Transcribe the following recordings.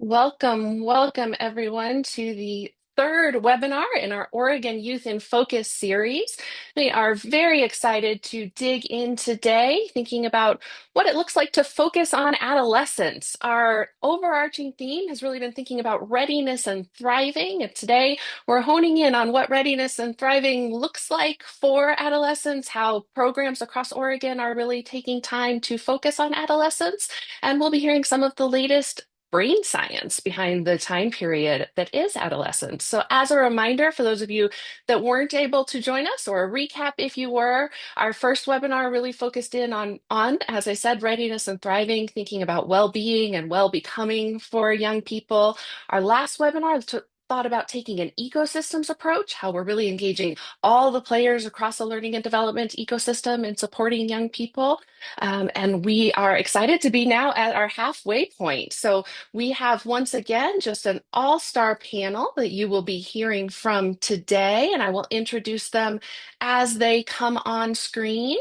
Welcome everyone to the third webinar in our Oregon Youth in Focus series. We are very excited to dig in today, thinking about what it looks like to focus on adolescence. Our overarching theme has really been thinking about readiness and thriving, and today we're honing in on what readiness and thriving looks like for adolescents, how programs across Oregon are really taking time to focus on adolescence, and we'll be hearing some of the latest brain science behind the time period that is adolescence. So, as a reminder, for those of you that weren't able to join us, or a recap if you were, our first webinar really focused in on, as I said, readiness and thriving, thinking about well-being and well-becoming for young people. Our last webinar thought about taking an ecosystems approach, how we're really engaging all the players across the learning and development ecosystem in supporting young people. And we are excited to be now at our halfway point. So we have once again just an all-star panel that you will be hearing from today, and I will introduce them as they come on screen.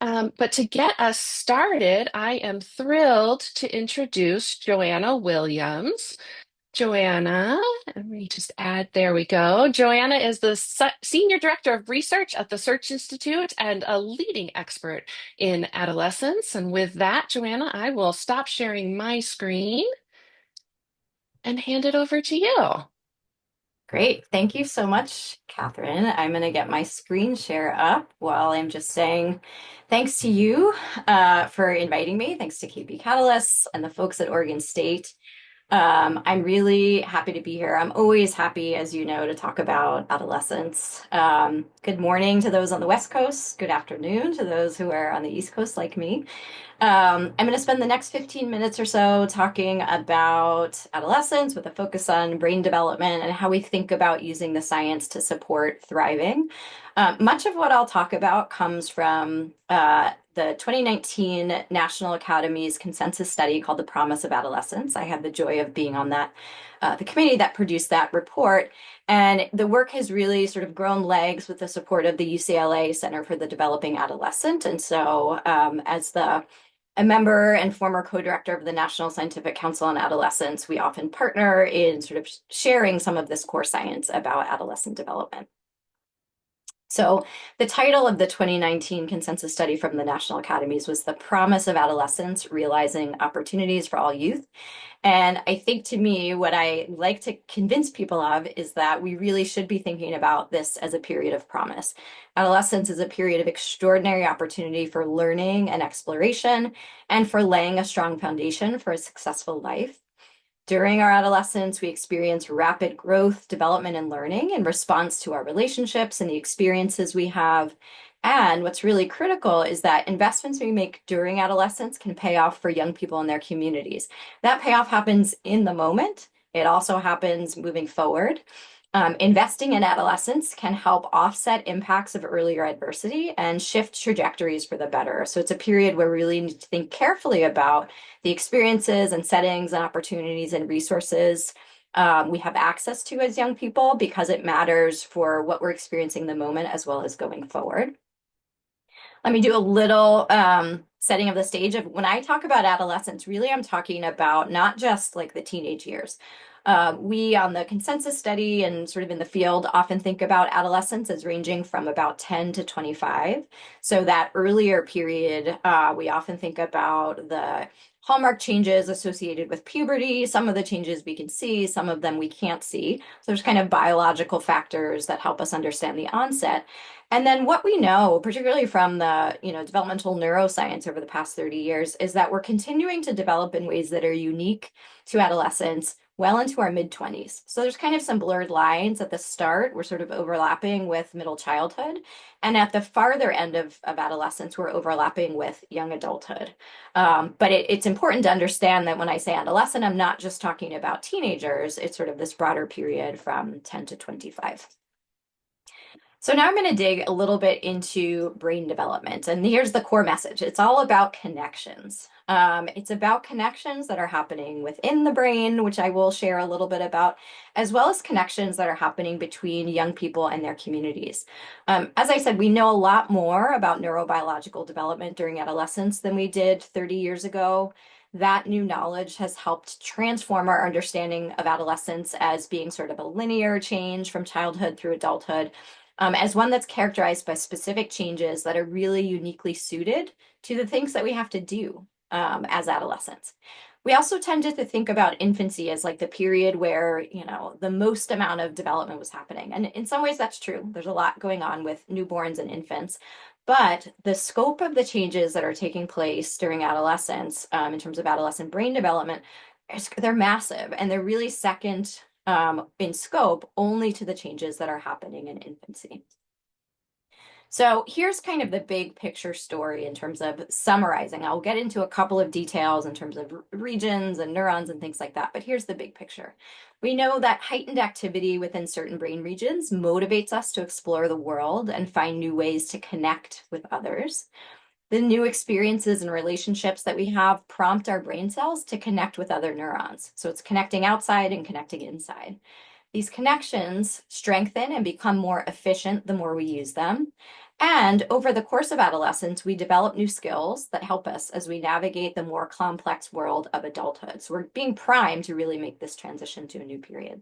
But to get us started, I am thrilled to introduce Joanna Williams. Joanna, let me just add, there we go. Joanna is the Senior Director of Research at the Search Institute and a leading expert in adolescence. And with that, Joanna, I will stop sharing my screen and hand it over to you. Great. Thank you so much, Catherine. I'm going to get my screen share up while I'm just saying thanks to you for inviting me. Thanks to KB Catalyst and the folks at Oregon State. I'm really happy to be here. I'm always happy, as you know, to talk about adolescence. Good morning to those on the West Coast. Good afternoon to those who are on the East Coast like me. I'm going to spend the next 15 minutes or so talking about adolescence with a focus on brain development and how we think about using the science to support thriving. Much of what I'll talk about comes from the 2019 National Academy's consensus study called The Promise of Adolescence. I had the joy of being on that, the committee that produced that report. And the work has really sort of grown legs with the support of the UCLA Center for the Developing Adolescent. And so as a member and former co-director of the National Scientific Council on Adolescence, we often partner in sort of sharing some of this core science about adolescent development. So the title of the 2019 consensus study from the National Academies was The Promise of Adolescence, Realizing Opportunities for All Youth. And I think, to me, what I like to convince people of is that we really should be thinking about this as a period of promise. Adolescence is a period of extraordinary opportunity for learning and exploration and for laying a strong foundation for a successful life. During our adolescence, we experience rapid growth, development, and learning in response to our relationships and the experiences we have. And what's really critical is that investments we make during adolescence can pay off for young people in their communities. That payoff happens in the moment. It also happens moving forward. Investing in adolescence can help offset impacts of earlier adversity and shift trajectories for the better. So it's a period where we really need to think carefully about the experiences and settings and opportunities and resources we have access to as young people, because it matters for what we're experiencing in the moment as well as going forward. Let me do a little setting of the stage of when I talk about adolescence. Really, I'm talking about not just like the teenage years. We on the consensus study and sort of in the field often think about adolescence as ranging from about 10 to 25. So that earlier period, we often think about the hallmark changes associated with puberty. Some of the changes we can see, some of them we can't see. So there's kind of biological factors that help us understand the onset. And then what we know, particularly from the developmental neuroscience over the past 30 years, is that we're continuing to develop in ways that are unique to adolescence well into our mid-20s. So there's kind of some blurred lines at the start. We're sort of overlapping with middle childhood. And at the farther end of adolescence, we're overlapping with young adulthood. But it's important to understand that when I say adolescent, I'm not just talking about teenagers. It's sort of this broader period from 10 to 25. So now I'm going to dig a little bit into brain development. And here's the core message. It's all about connections. It's about connections that are happening within the brain, which I will share a little bit about, as well as connections that are happening between young people and their communities. As I said, we know a lot more about neurobiological development during adolescence than we did 30 years ago. that new knowledge has helped transform our understanding of adolescence as being sort of a linear change from childhood through adulthood, as one that's characterized by specific changes that are really uniquely suited to the things that we have to do as adolescents. We also tended to think about infancy as like the period where, the most amount of development was happening. And in some ways, that's true. There's a lot going on with newborns and infants. But the scope of the changes that are taking place during adolescence, in terms of adolescent brain development, they're massive and they're really second in scope only to the changes that are happening in infancy. So here's kind of the big picture story in terms of summarizing. I'll get into a couple of details in terms of regions and neurons and things like that, but here's the big picture. We know that heightened activity within certain brain regions motivates us to explore the world and find new ways to connect with others. The new experiences and relationships that we have prompt our brain cells to connect with other neurons. So it's connecting outside and connecting inside. These connections strengthen and become more efficient the more we use them. And over the course of adolescence, we develop new skills that help us as we navigate the more complex world of adulthood. So we're being primed to really make this transition to a new period.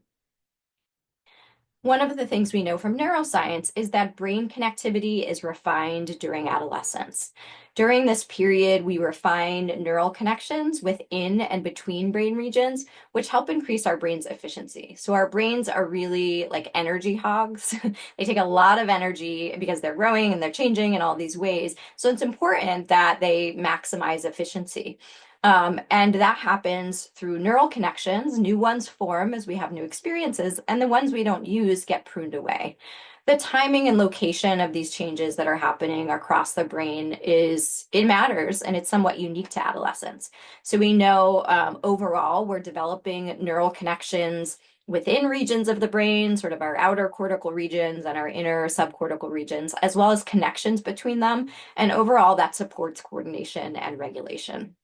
One of the things we know from neuroscience is that brain connectivity is refined during adolescence. During this period, we refine neural connections within and between brain regions, which help increase our brain's efficiency. So our brains are really like energy hogs. They take a lot of energy because they're growing and they're changing in all these ways. So it's important that they maximize efficiency. And that happens through neural connections. New ones form as we have new experiences, and the ones we don't use get pruned away. The timing and location of these changes that are happening across the brain it matters, and it's somewhat unique to adolescence. So we know overall we're developing neural connections within regions of the brain, sort of our outer cortical regions and our inner subcortical regions, as well as connections between them. And overall, that supports coordination and regulation.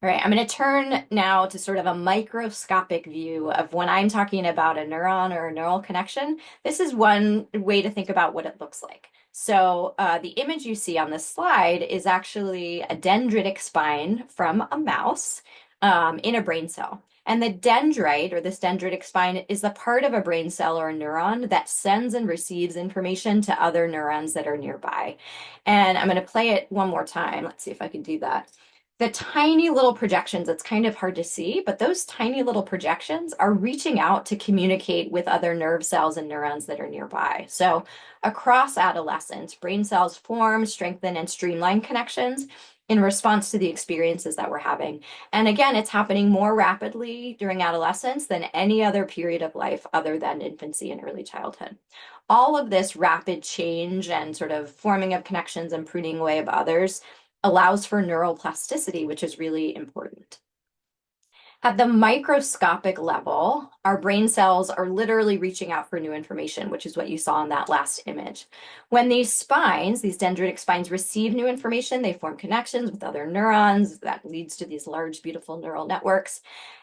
All right, I'm going to turn now to sort of a microscopic view of when I'm talking about a neuron or a neural connection. This is one way to think about what it looks like. So the image you see on this slide is actually a dendritic spine from a mouse in a brain cell. And the dendrite, or this dendritic spine, is the part of a brain cell or a neuron that sends and receives information to other neurons that are nearby. And I'm going to play it one more time. Let's see if I can do that. The tiny little projections, it's kind of hard to see, but those tiny little projections are reaching out to communicate with other nerve cells and neurons that are nearby. So across adolescence, brain cells form, strengthen, and streamline connections in response to the experiences that we're having. And again, it's happening more rapidly during adolescence than any other period of life other than infancy and early childhood. All of this rapid change and sort of forming of connections and pruning away of others allows for neuroplasticity, which is really important. At the microscopic level, our brain cells are literally reaching out for new information, which is what you saw in that last image. When these spines, these dendritic spines, receive new information, they form connections with other neurons. That leads to these large, beautiful neural networks.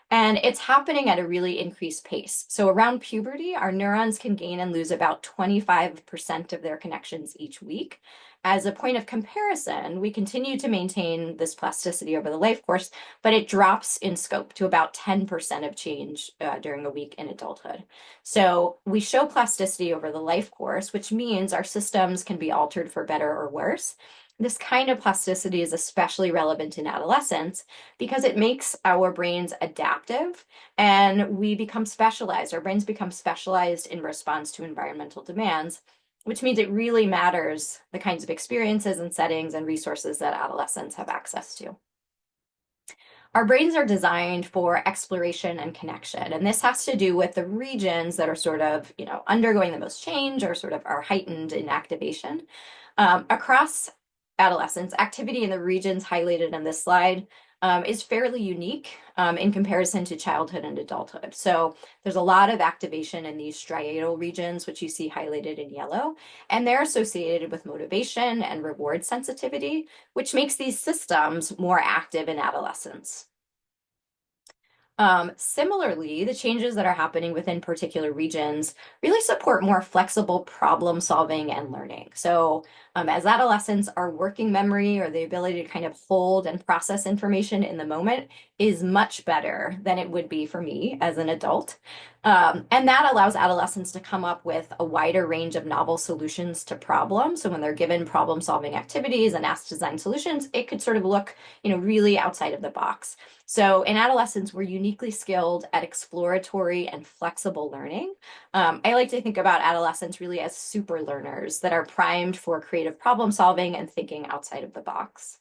And it's happening at a really increased pace. So around puberty, our neurons can gain and lose about 25% of their connections each week. As a point of comparison, we continue to maintain this plasticity over the life course, but it drops in scope to about 10% of change during a week in adulthood. So we show plasticity over the life course, which means our systems can be altered for better or worse. This kind of plasticity is especially relevant in adolescence because it makes our brains adaptive and we become specialized. Our brains become specialized in response to environmental demands, which means it really matters the kinds of experiences and settings and resources that adolescents have access to. Our brains are designed for exploration and connection, and this has to do with the regions that are sort of, undergoing the most change or sort of are heightened in activation. Across adolescence, activity in the regions highlighted in this slide is fairly unique in comparison to childhood and adulthood. So there's a lot of activation in these striatal regions, which you see highlighted in yellow, and they're associated with motivation and reward sensitivity, which makes these systems more active in adolescence. Similarly, the changes that are happening within particular regions really support more flexible problem solving and learning. So As adolescents, our working memory or the ability to kind of hold and process information in the moment is much better than it would be for me as an adult. And that allows adolescents to come up with a wider range of novel solutions to problems. So when they're given problem solving activities and asked to design solutions, it could sort of look, really outside of the box. So in adolescence, we're uniquely skilled at exploratory and flexible learning. I like to think about adolescents really as super learners that are primed for creative problem solving and thinking outside of the box.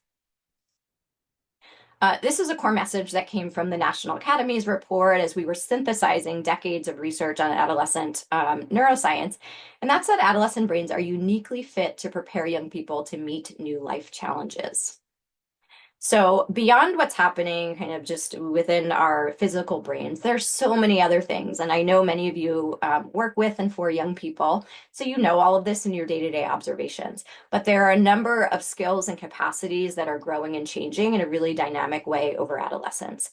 This is a core message that came from the National Academy's report as we were synthesizing decades of research on adolescent neuroscience. And that's that adolescent brains are uniquely fit to prepare young people to meet new life challenges. So beyond what's happening kind of just within our physical brains, there's so many other things. And I know many of you work with and for young people, so you know all of this in your day-to-day observations. But there are a number of skills and capacities that are growing and changing in a really dynamic way over adolescence.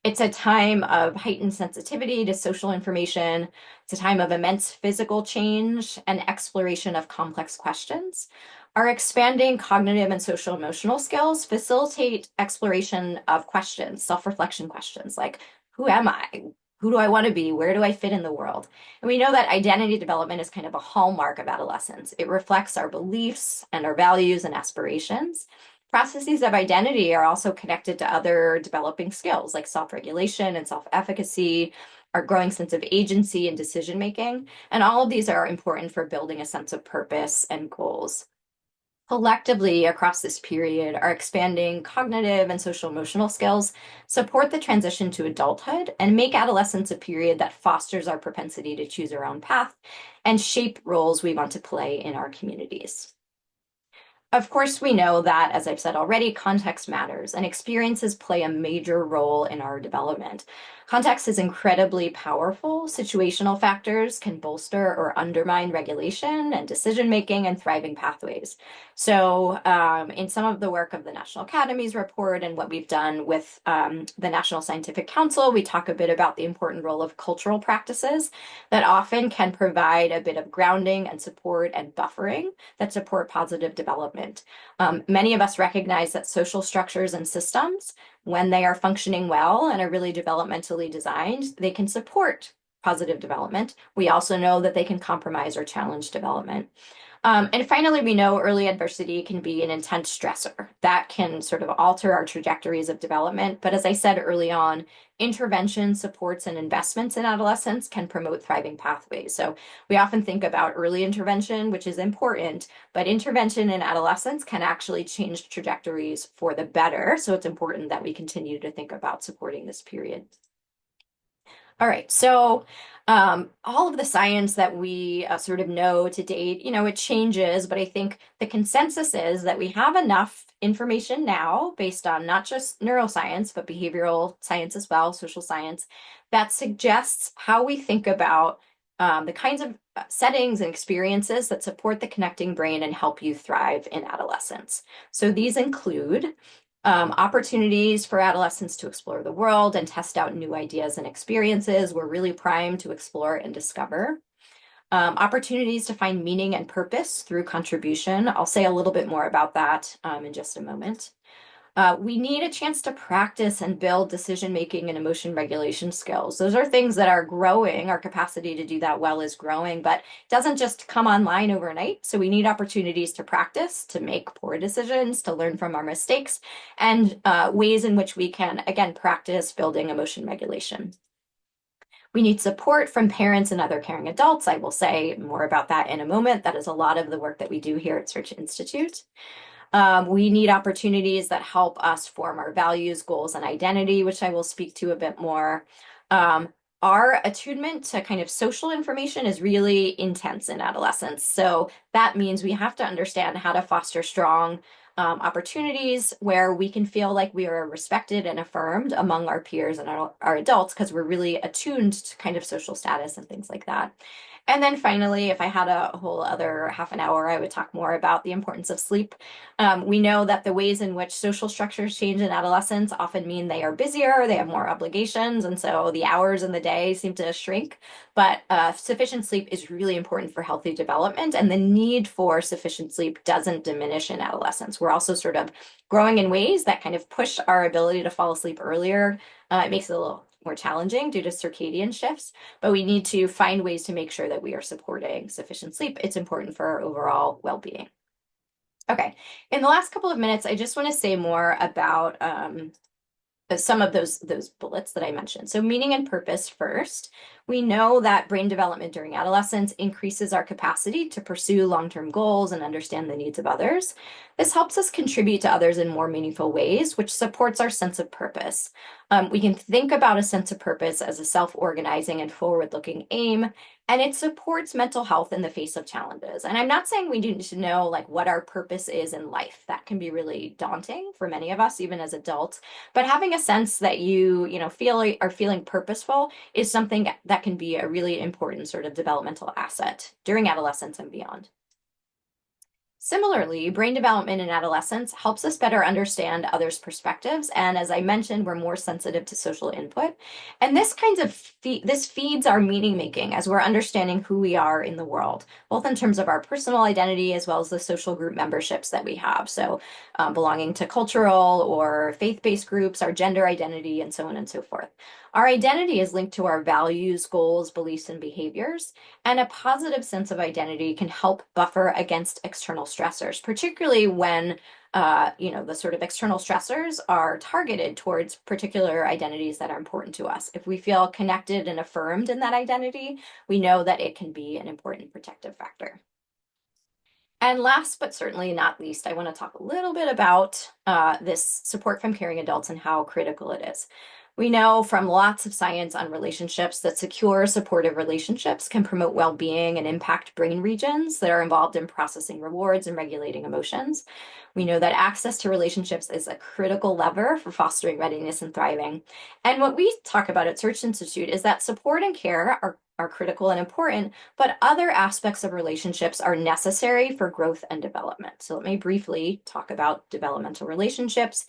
It's a time of heightened sensitivity to social information. It's a time of immense physical change and exploration of complex questions. Our expanding cognitive and social emotional skills facilitate exploration of questions, self-reflection questions like, who am I? Who do I want to be? Where do I fit in the world? And we know that identity development is kind of a hallmark of adolescence. It reflects our beliefs and our values and aspirations. Processes of identity are also connected to other developing skills like self-regulation and self-efficacy, our growing sense of agency and decision making. And all of these are important for building a sense of purpose and goals. Collectively, across this period, our expanding cognitive and social emotional skills support the transition to adulthood and make adolescence a period that fosters our propensity to choose our own path and shape roles we want to play in our communities. Of course, we know that, as I've said already, context matters and experiences play a major role in our development. Context is incredibly powerful. Situational factors can bolster or undermine regulation and decision-making and thriving pathways. So in some of the work of the National Academy's report and what we've done with the National Scientific Council, we talk a bit about the important role of cultural practices that often can provide a bit of grounding and support and buffering that support positive development. Many of us recognize that social structures and systems, when they are functioning well and are really developmentally designed, they can support positive development. We also know that they can compromise or challenge development. And finally, we know early adversity can be an intense stressor that can sort of alter our trajectories of development. But as I said early on, intervention, supports, and investments in adolescence can promote thriving pathways. So we often think about early intervention, which is important, but intervention in adolescence can actually change trajectories for the better. So it's important that we continue to think about supporting this period. All right, so all of the science that we sort of know to date, it changes, but I think the consensus is that we have enough information now based on not just neuroscience, but behavioral science as well, social science, that suggests how we think about the kinds of settings and experiences that support the connecting brain and help you thrive in adolescence. So these include opportunities for adolescents to explore the world and test out new ideas and experiences. We're really primed to explore and discover. Opportunities to find meaning and purpose through contribution. I'll say a little bit more about that in just a moment. We need a chance to practice and build decision-making and emotion regulation skills. Those are things that are growing. Our capacity to do that well is growing, but it doesn't just come online overnight. So we need opportunities to practice, to make poor decisions, to learn from our mistakes, and ways in which we can, again, practice building emotion regulation. We need support from parents and other caring adults. I will say more about that in a moment. That is a lot of the work that we do here at Search Institute. We need opportunities that help us form our values, goals, and identity, which I will speak to a bit more. Our attunement to kind of social information is really intense in adolescence. So that means we have to understand how to foster strong opportunities where we can feel like we are respected and affirmed among our peers and our adults because we're really attuned to kind of social status and things like that. And then finally, if I had a whole other half an hour, I would talk more about the importance of sleep. We know that the ways in which social structures change in adolescence often mean they are busier, they have more obligations, and so the hours in the day seem to shrink. But sufficient sleep is really important for healthy development, and the need for sufficient sleep doesn't diminish in adolescence. We're also sort of growing in ways that kind of push our ability to fall asleep earlier. It makes it a little more challenging due to circadian shifts, but we need to find ways to make sure that we are supporting sufficient sleep. It's important for our overall well-being. Okay, in the last couple of minutes, I just want to say more about some of those bullets that I mentioned. So meaning and purpose first. We know that brain development during adolescence increases our capacity to pursue long-term goals and understand the needs of others. This helps us contribute to others in more meaningful ways, which supports our sense of purpose. We can think about a sense of purpose as a self-organizing and forward-looking aim, and it supports mental health in the face of challenges. And I'm not saying we need to know like what our purpose is in life. That can be really daunting for many of us, even as adults. But having a sense that you are feeling purposeful is something that can be a really important sort of developmental asset during adolescence and beyond. Similarly, brain development in adolescence helps us better understand others' perspectives, and as I mentioned, we're more sensitive to social input. And this feeds our meaning making as we're understanding who we are in the world, both in terms of our personal identity as well as the social group memberships that we have. So, belonging to cultural or faith-based groups, our gender identity, and so on and so forth. Our identity is linked to our values, goals, beliefs, and behaviors. And a positive sense of identity can help buffer against external stressors, particularly when the sort of external stressors are targeted towards particular identities that are important to us. If we feel connected and affirmed in that identity, we know that it can be an important protective factor. And last but certainly not least, I want to talk a little bit about this support from caring adults and how critical it is. We know from lots of science on relationships that secure, supportive relationships can promote well-being and impact brain regions that are involved in processing rewards and regulating emotions. We know that access to relationships is a critical lever for fostering readiness and thriving. And what we talk about at Search Institute is that support and care are critical and important, but other aspects of relationships are necessary for growth and development. So let me briefly talk about developmental relationships.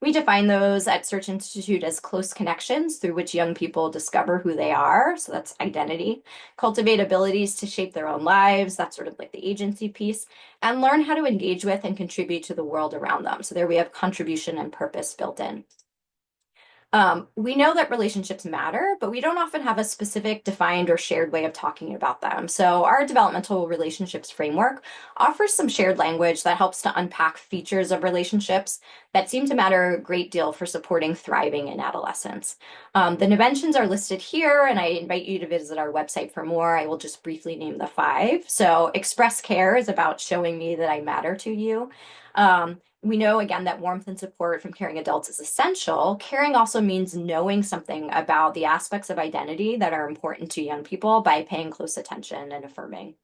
We define those at Search Institute as close connections through which young people discover who they are. So that's identity, cultivate abilities to shape their own lives. That's sort of like the agency piece, and learn how to engage with and contribute to the world around them. So there we have contribution and purpose built in. We know that relationships matter, but we don't often have a specific, defined, or shared way of talking about them. So our developmental relationships framework offers some shared language that helps to unpack features of relationships that seem to matter a great deal for supporting thriving in adolescence. The dimensions are listed here, and I invite you to visit our website for more. I will just briefly name the 5. So express care is about showing me that I matter to you. We know again that warmth and support from caring adults is essential. Caring also means knowing something about the aspects of identity that are important to young people by paying close attention and affirming.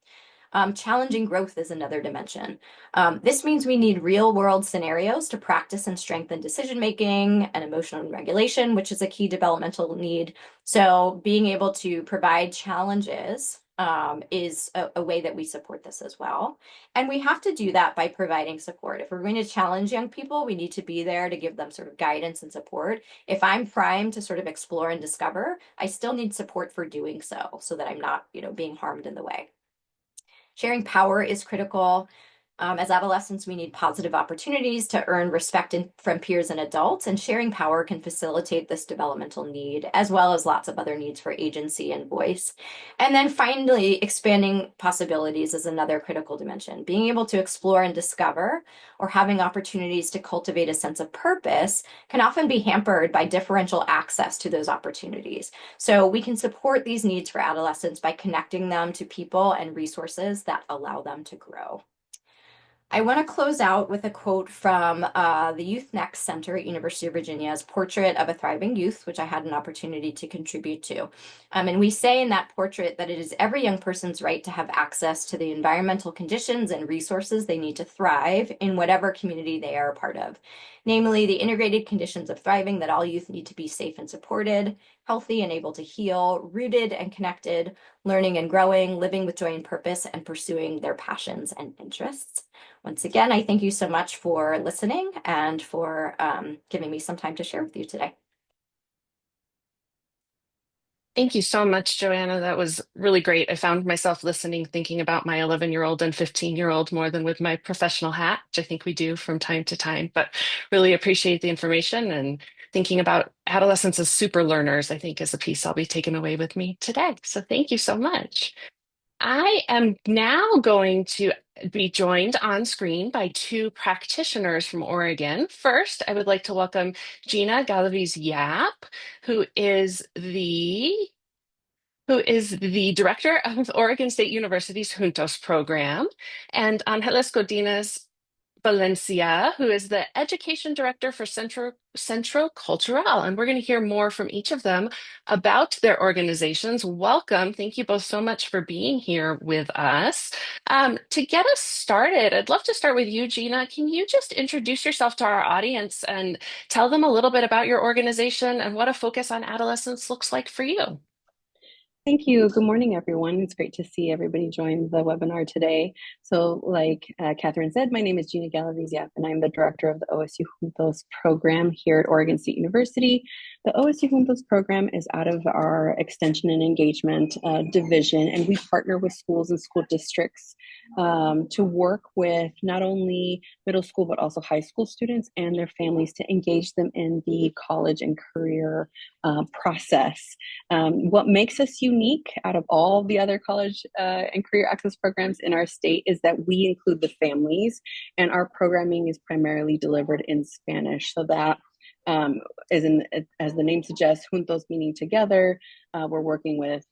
Challenging growth is another dimension. This means we need real world scenarios to practice and strengthen decision making and emotional regulation, which is a key developmental need. So being able to provide challenges is a way that we support this as well. And we have to do that by providing support. If we're going to challenge young people, we need to be there to give them sort of guidance and support. If I'm primed to sort of explore and discover, I still need support for doing so that I'm not, being harmed in the way. Sharing power is critical. As adolescents, we need positive opportunities to earn respect from peers and adults, and sharing power can facilitate this developmental need, as well as lots of other needs for agency and voice. And then finally, expanding possibilities is another critical dimension. Being able to explore and discover, or having opportunities to cultivate a sense of purpose, can often be hampered by differential access to those opportunities. So we can support these needs for adolescents by connecting them to people and resources that allow them to grow. I want to close out with a quote from the Youth Next Center at University of Virginia's Portrait of a Thriving Youth, which I had an opportunity to contribute to. And we say in that portrait that it is every young person's right to have access to the environmental conditions and resources they need to thrive in whatever community they are a part of. Namely, the integrated conditions of thriving that all youth need to be safe and supported, healthy and able to heal, rooted and connected, learning and growing, living with joy and purpose, and pursuing their passions and interests. Once again, I thank you so much for listening and for giving me some time to share with you today. Thank you so much, Joanna. That was really great. I found myself listening, thinking about my 11-year-old and 15-year-old more than with my professional hat, which I think we do from time to time, but really appreciate the information and thinking about adolescents as super learners, I think is a piece I'll be taking away with me today. So thank you so much. I am now going to be joined on screen by two practitioners from Oregon. First, I would like to welcome Gina Galaviz Yap, who is the director of Oregon State University's Juntos program, and Angeles Godinez Valencia, who is the education director for Centro Cultural. And we're going to hear more from each of them about their organizations. Welcome. Thank you both so much for being here with us. To get us started, I'd love to start with you, Gina. Can you just introduce yourself to our audience and tell them a little bit about your organization and what a focus on adolescence looks like for you? Thank you. Good morning, everyone. It's great to see everybody join the webinar today. So, like Catherine said, my name is Gina Galaviziap, and I'm the director of the OSU Juntos program here at Oregon State University. The OSU Juntos program is out of our extension and engagement division, and we partner with schools and school districts to work with not only middle school, but also high school students and their families to engage them in the college and career process. What makes us unique out of all the other college and career access programs in our state is that we include the families, and our programming is primarily delivered in Spanish. So that as the name suggests, juntos meaning together. We're working with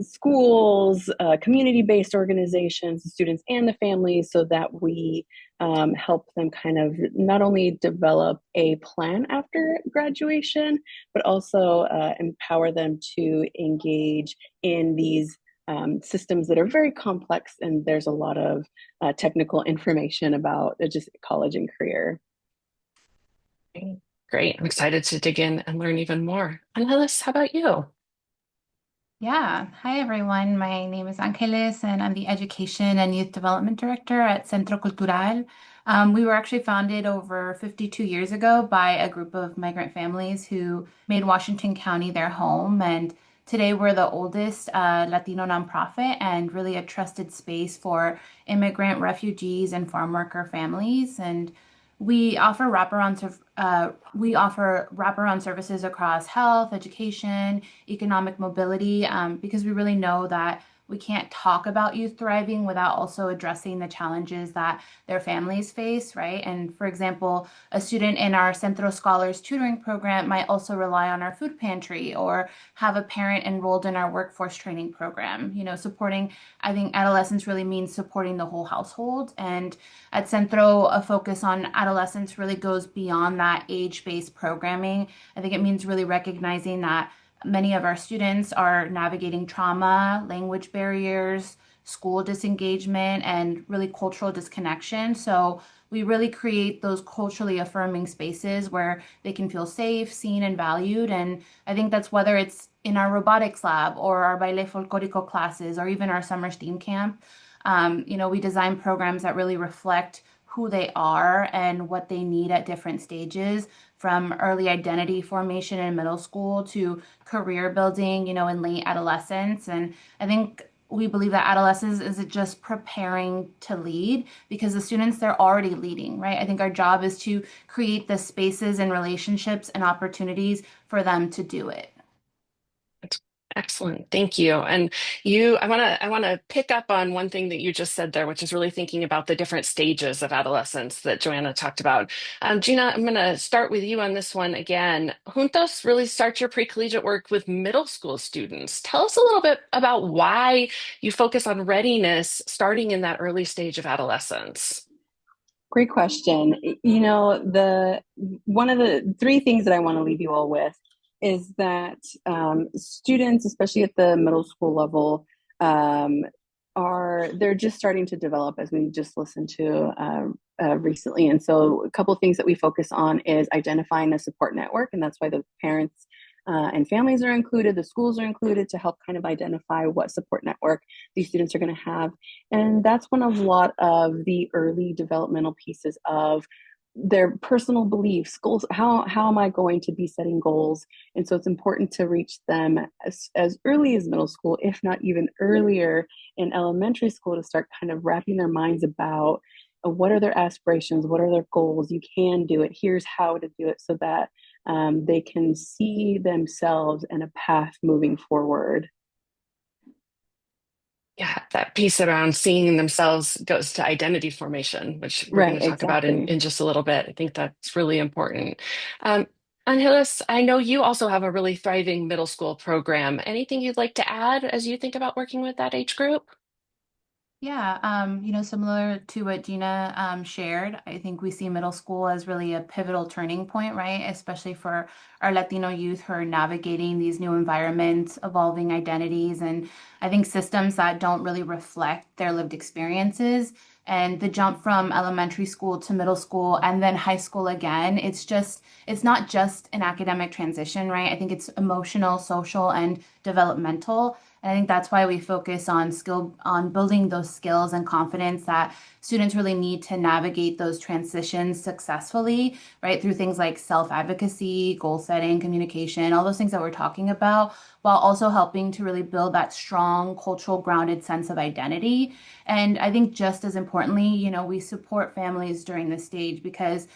schools, community-based organizations, the students and the families, so that we help them kind of not only develop a plan after graduation, but also empower them to engage in these systems that are very complex, and there's a lot of technical information about just college and career. Great. I'm excited to dig in and learn even more. Angeles, how about you? Yeah. Hi, everyone. My name is Angeles, and I'm the Education and Youth Development Director at Centro Cultural. We were actually founded over 52 years ago by a group of migrant families who made Washington County their home. And today we're the oldest Latino nonprofit and really a trusted space for immigrant refugees and farm worker families. And we offer wraparound services across health, education, economic mobility, because we really know that we can't talk about youth thriving without also addressing the challenges that their families face, right? And for example, a student in our Centro Scholars tutoring program might also rely on our food pantry or have a parent enrolled in our workforce training program. Supporting, I think adolescence really means supporting the whole household. And at Centro, a focus on adolescence really goes beyond that age-based programming. I think it means really recognizing that many of our students are navigating trauma, language barriers, school disengagement, and really cultural disconnection. So we really create those culturally affirming spaces where they can feel safe, seen, and valued. And I think that's whether it's in our robotics lab or our baile folklorico classes or even our summer STEAM camp. We design programs that really reflect who they are and what they need at different stages, from early identity formation in middle school to career building, in late adolescence. And I think we believe that adolescence isn't just preparing to lead because the students, they're already leading, right? I think our job is to create the spaces and relationships and opportunities for them to do it. Excellent. Thank you. And I want to pick up on one thing that you just said there, which is really thinking about the different stages of adolescence that Joanna talked about. Gina, I'm going to start with you on this one again. Juntos really starts your pre-collegiate work with middle school students. Tell us a little bit about why you focus on readiness starting in that early stage of adolescence. Great question. You know, the one of the three things that I want to leave you all with is that students, especially at the middle school level, um, they're just starting to develop, as we just listened to recently. And so, a couple of things that we focus on is identifying a support network, and that's why the parents and families are included, the schools are included to help kind of identify what support network these students are going to have. And that's one of a lot of the early developmental pieces of their personal beliefs, goals. How am I going to be setting goals? And so it's important to reach them as early as middle school, if not even earlier in elementary school, to start kind of wrapping their minds about what are their aspirations, what are their goals. You can do it. Here's how to do it, so that they can see themselves in a path moving forward. Yeah, that piece around seeing themselves goes to identity formation, which we're going Right, to talk about exactly. in just a little bit. I think that's really important. Um, Angeles, I know you also have a really thriving middle school program. Anything you'd like to add as you think about working with that age group? Yeah, similar to what Gina shared, I think we see middle school as really a pivotal turning point, right? Especially for our Latino youth who are navigating these new environments, evolving identities, and I think systems that don't really reflect their lived experiences. And the jump from elementary school to middle school and then high school again, it's not just an academic transition, right? I think it's emotional, social, and developmental. And I think that's why we focus on building those skills and confidence that students really need to navigate those transitions successfully, right? Through things like self-advocacy, goal setting, communication, all those things that we're talking about, while also helping to really build that strong cultural grounded sense of identity. And I think just as importantly, we support families during this stage because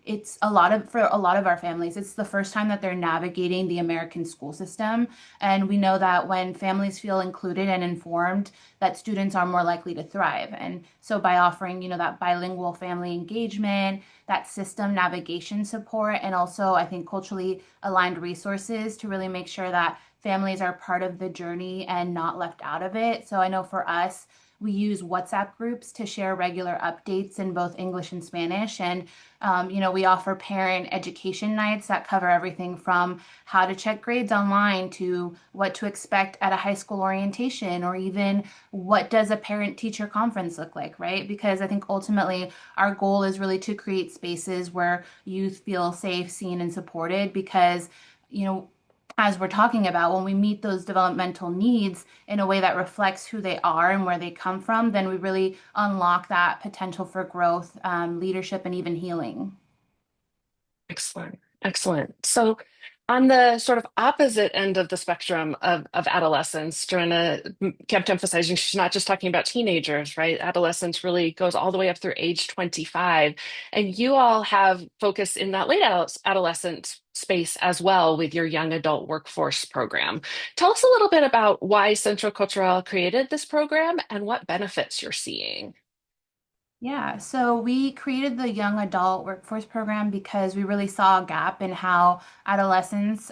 it's for a lot of our families, it's the first time that they're navigating the American school system. And we know that when families feel included and informed, that students are more likely to thrive. And so by offering, that bilingual family engagement, that system navigation support, and also I think culturally aligned resources to really make sure that families are part of the journey and not left out of it. So I know for us, we use WhatsApp groups to share regular updates in both English and Spanish. And, we offer parent education nights that cover everything from how to check grades online to what to expect at a high school orientation, or even what does a parent teacher conference look like, right? Because I think ultimately our goal is really to create spaces where youth feel safe, seen, and supported because, you know, as we're talking about, when we meet those developmental needs in a way that reflects who they are and where they come from, then we really unlock that potential for growth, leadership, and even healing. Excellent. Excellent. So, on the sort of opposite end of the spectrum of adolescence, Joanna kept emphasizing she's not just talking about teenagers, right? Adolescence really goes all the way up through age 25. And you all have focus in that late adolescent space as well with your young adult workforce program. Tell us a little bit about why Centro Cultural created this program and what benefits you're seeing. Yeah, so we created the young adult workforce program because we really saw a gap in how adolescents,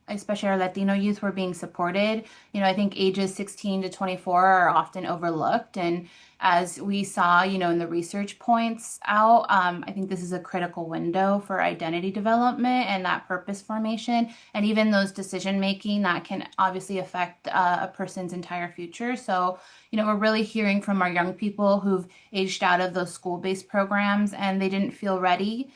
especially our Latino youth, were being supported. I think ages 16 to 24 are often overlooked. And as we saw, in the research points out, I think this is a critical window for identity development and that purpose formation, and even those decision making that can obviously affect a person's entire future. So, we're really hearing from our young people who've aged out of those school-based programs and they didn't feel ready.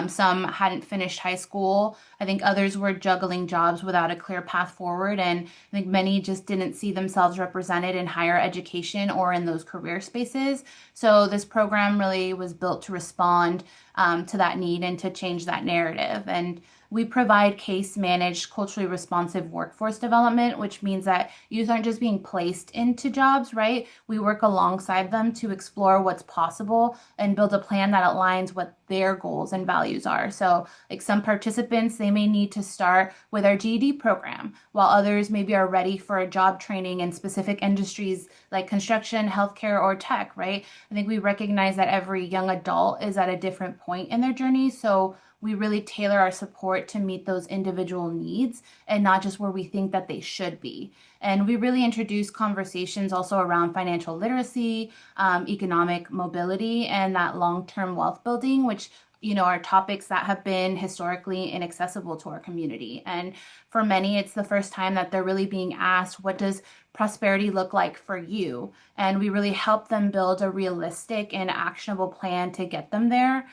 Some hadn't finished high school. I think others were juggling jobs without a clear path forward. And I think many just didn't see themselves represented in higher education or in those career spaces. So this program really was built to respond to that need and to change that narrative. And we provide case managed, culturally responsive workforce development, which means that youth aren't just being placed into jobs, right? We work alongside them to explore what's possible and build a plan that aligns what their goals and values are. So, like some participants, they may need to start with our GED program, while others maybe are ready for a job training in specific industries like construction, healthcare, or tech, right? I think we recognize that every young adult is at a different point in their journey. So, we really tailor our support to meet those individual needs and not just where we think that they should be. And we really introduce conversations also around financial literacy, economic mobility, and that long-term wealth building, which are topics that have been historically inaccessible to our community. And for many, it's the first time that they're really being asked, what does prosperity look like for you? And we really help them build a realistic and actionable plan to get them there.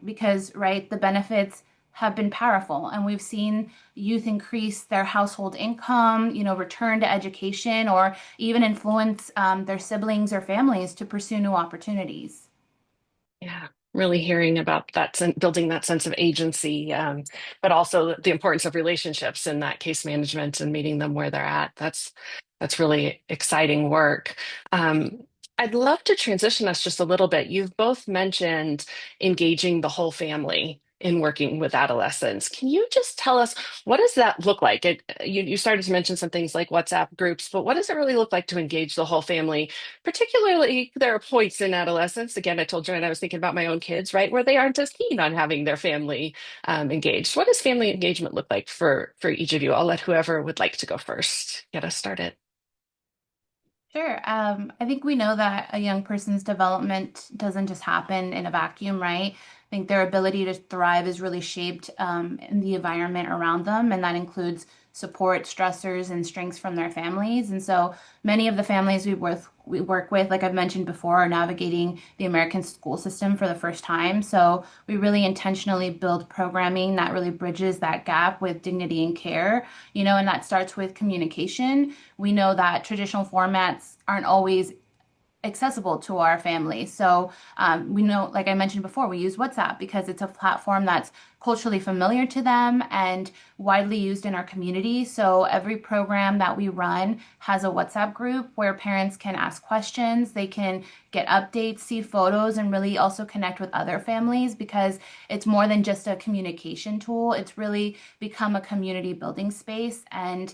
Because, right, the benefits have been powerful, and we've seen youth increase their household income, return to education, or even influence their siblings or families to pursue new opportunities. Yeah, really hearing about that, building that sense of agency, but also the importance of relationships in that case management and meeting them where they're at. That's really exciting work. Um, I'd love to transition us just a little bit. You've both mentioned engaging the whole family in working with adolescents. Can you just tell us what does that look like? You started to mention some things like WhatsApp groups, but what does it really look like to engage the whole family? Particularly, there are points in adolescence. Again, I told Joanne I was thinking about my own kids, right, where they aren't as keen on having their family engaged. What does family engagement look like for each of you? I'll let whoever would like to go first get us started. Sure. I think we know that a young person's development doesn't just happen in a vacuum, right? I think their ability to thrive is really shaped in the environment around them, and that includes support, stressors, and strengths from their families. And so many of the families we work with, like I've mentioned before, are navigating the American school system for the first time. So we really intentionally build programming that really bridges that gap with dignity and care, and that starts with communication. We know that traditional formats aren't always accessible to our family. So we know, like I mentioned before, we use WhatsApp because it's a platform that's culturally familiar to them and widely used in our community. So every program that we run has a WhatsApp group where parents can ask questions, they can get updates, see photos, and really also connect with other families because it's more than just a communication tool. It's really become a community building space. And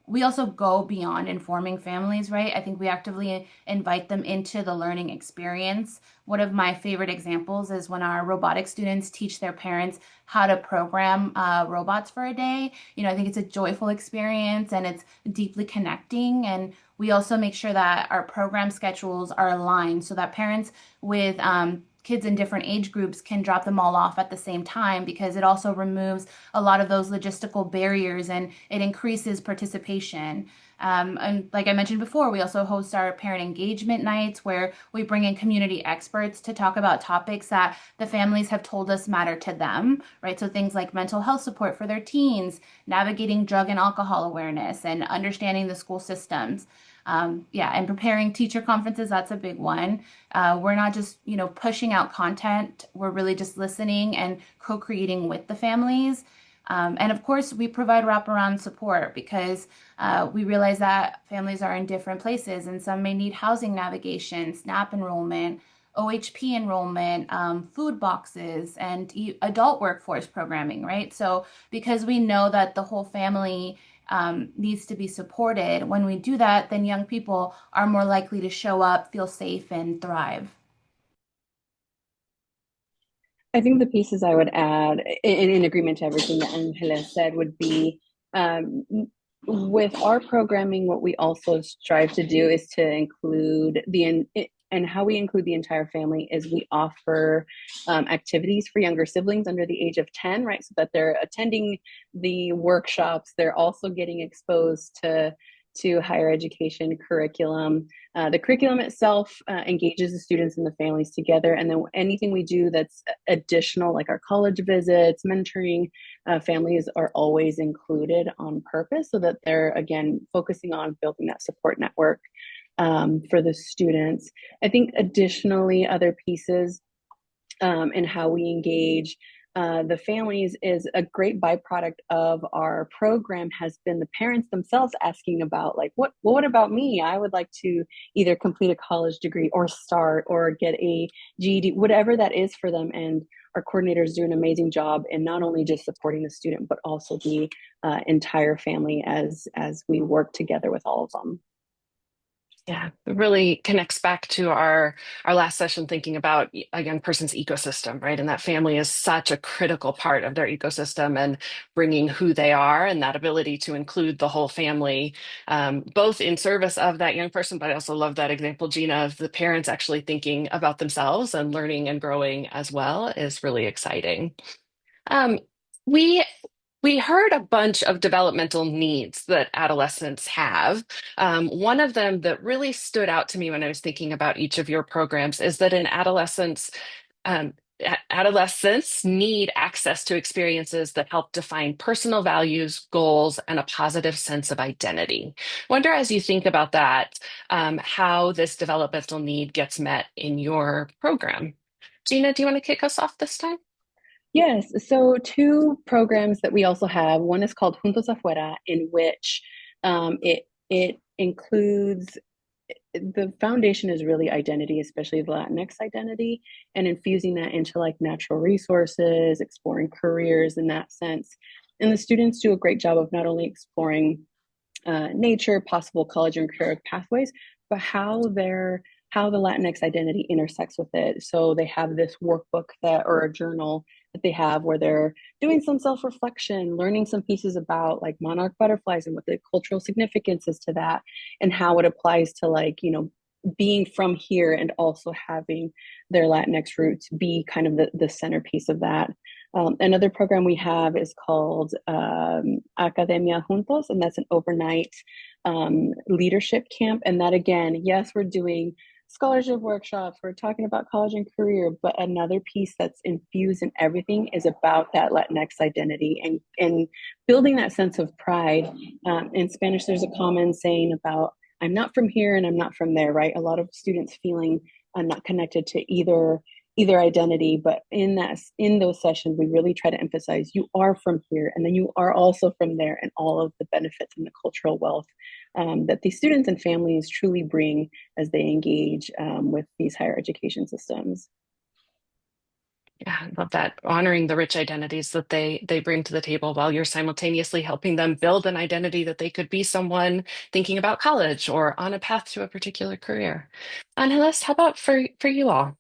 we also go beyond informing families, right? I think we actively invite them into the learning experience. One of my favorite examples is when our robotic students teach their parents how to program robots for a day. I think it's a joyful experience and it's deeply connecting. And we also make sure that our program schedules are aligned so that parents with kids in different age groups can drop them all off at the same time because it also removes a lot of those logistical barriers and it increases participation. And like I mentioned before, we also host our parent engagement nights where we bring in community experts to talk about topics that the families have told us matter to them, right? So things like mental health support for their teens, navigating drug and alcohol awareness, and understanding the school systems. Yeah, and preparing teacher conferences, that's a big one. We're not just, pushing out content. We're really just listening and co-creating with the families. And of course, we provide wraparound support because we realize that families are in different places and some may need housing navigation, SNAP enrollment, OHP enrollment, food boxes, and adult workforce programming, right? So, because we know that the whole family needs to be supported, when we do that, then young people are more likely to show up, feel safe, and thrive. I think the pieces I would add, in agreement to everything that Angela said, would be um, with our programming, what we also strive to do is to include and how we include the entire family is we offer activities for younger siblings under the age of 10, right? So that they're attending the workshops, they're also getting exposed to higher education curriculum. The curriculum itself engages the students and the families together. And then anything we do that's additional, like our college visits, mentoring, families are always included on purpose so that they're, again, focusing on building that support network for the students. I think additionally, other pieces and how we engage the families is a great byproduct of our program has been the parents themselves asking about like what about me? I would like to either complete a college degree or start or get a GED, whatever that is for them. And our coordinators do an amazing job in not only just supporting the student but also the entire family as we work together with all of them. Yeah, it really connects back to our last session thinking about a young person's ecosystem, right? And that family is such a critical part of their ecosystem and bringing who they are and that ability to include the whole family, both in service of that young person, but I also love that example, Gina, of the parents actually thinking about themselves and learning and growing as well is really exciting. Um, we we heard a bunch of developmental needs that adolescents have. One of them that really stood out to me when I was thinking about each of your programs is that in adolescence, um, adolescents need access to experiences that help define personal values, goals, and a positive sense of identity. Wonder as you think about that, how this developmental need gets met in your program. Gina, do you want to kick us off this time? Yes, so two programs that we also have. One is called Juntos Afuera, in which it includes the foundation is really identity, especially the Latinx identity, and infusing that into like natural resources, exploring careers in that sense. And the students do a great job of not only exploring nature, possible college and career pathways, but how the Latinx identity intersects with it. So they have this workbook that or a journal that they have where they're doing some self-reflection, learning some pieces about like monarch butterflies and what the cultural significance is to that, and how it applies to like, being from here and also having their Latinx roots be kind of the centerpiece of that. Another program we have is called Academia Juntos, and that's an overnight leadership camp. And that, again, yes, we're doing scholarship workshops, we're talking about college and career, but another piece that's infused in everything is about that Latinx identity and building that sense of pride. In Spanish, there's a common saying about I'm not from here and I'm not from there, right? A lot of students feeling not connected to either identity, but in those sessions we really try to emphasize you are from here and then you are also from there, and all of the benefits and the cultural wealth that these students and families truly bring as they engage with these higher education systems. Yeah, I love that. Honoring the rich identities that they bring to the table while you're simultaneously helping them build an identity that they could be someone thinking about college or on a path to a particular career. Angeles, how about for you all?